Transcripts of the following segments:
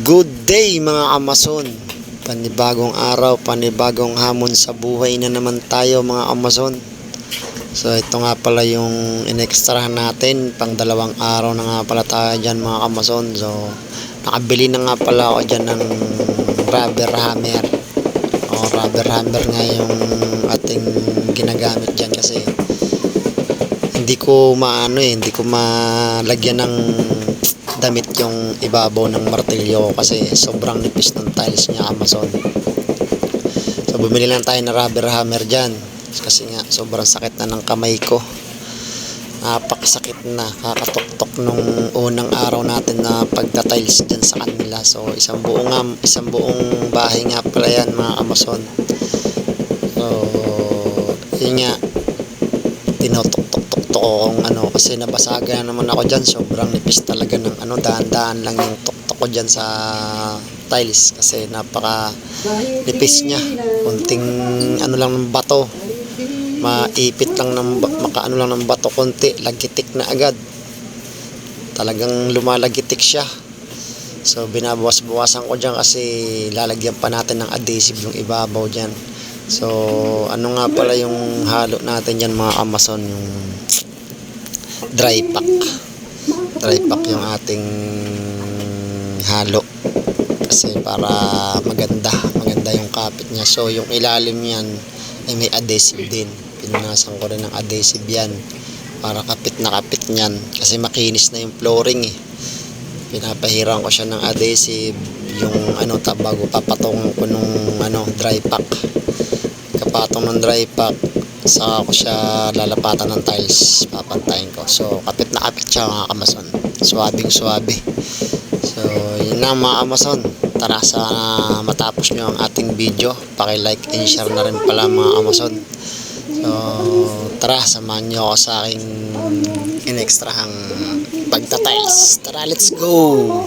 Good day mga Amazon. Panibagong araw, panibagong hamon sa buhay na naman tayo mga Amazon. So ito nga pala yung inextrahan natin, pang 2 araw na nga pala tayo dyan mga Amazon. So nakabili na nga pala ako dyan ng rubber hammer. Rubber hammer nga yung ating ginagamit dyan kasi hindi ko malagyan ng damit yung ibabaw ng martilyo kasi sobrang nipis ng tiles niya Amazon. So bumili lang tayo ng rubber hammer dyan kasi nga sobrang sakit na ng kamay ko, napakasakit na, kakatok-tok nung unang araw natin na pagta-tiles dyan sa kanila. So isang buong bahay nga pala yan mga Amazon. So yun nga, tinotok-tok kung kasi nabasagan na naman ako dyan. Sobrang nipis talaga ng dahan-dahan lang yung tok-tok ko dyan sa tiles kasi napaka nipis niya. Kunting lang ng bato, maipit lang ng lang ng bato, konti lagitik na agad, talagang lumalagitik siya. So binabawas-bawasan ko dyan kasi lalagyan pa natin ng adhesive yung ibabaw dyan. So nga pala yung halo natin dyan mga Amazon, yung dry pack yung ating halo kasi para maganda yung kapit niya. So yung ilalim yan ay may adhesive din, pinunasan ko rin ng adhesive yan para kapit na kapit niyan kasi makinis na yung flooring pinapahiran ko siya ng adhesive yung bago papatungan ko nung dry pack. Kapatong ng dry pack, saka ko siya lalapatan ng tiles, papantayin ko. So kapit na kapit siya mga Amazon, suwabing suwabe. So yun lang mga Amazon, tara sa matapos nyo ang ating video, paki-like and share na rin pala mga Amazon. So tara, samahan nyo ako sa aking inextrahang pagta-tiles. Tara, let's go!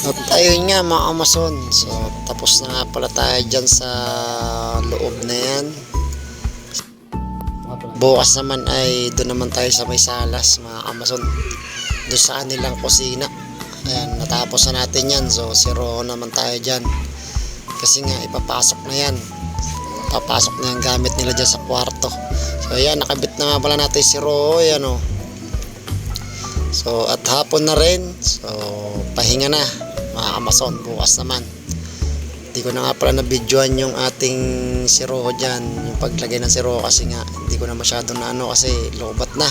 At ayun nga mga Amazon, so tapos na nga pala tayo dyan sa loob na yan. Bukas naman ay doon naman tayo sa may salas mga Amazon, doon sa kanilang kusina. Ayan, natapos na natin yan. So zero naman tayo dyan kasi nga ipapasok na yan, papasok na yung gamit nila dyan sa kwarto. So ayan, nakabit na nga pala natin si Roho. Ayan, so at hapon na rin, so pahinga na mga Amazon. Bukas naman, hindi ko na nga pala na-videoan yung ating si Roho dyan, yung paglagay ng si Roho kasi nga hindi ko na masyado na kasi lobat na,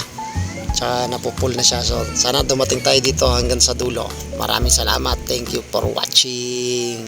tsaka napupul na siya. So sana dumating tayo dito hanggang sa dulo. Maraming salamat, thank you for watching.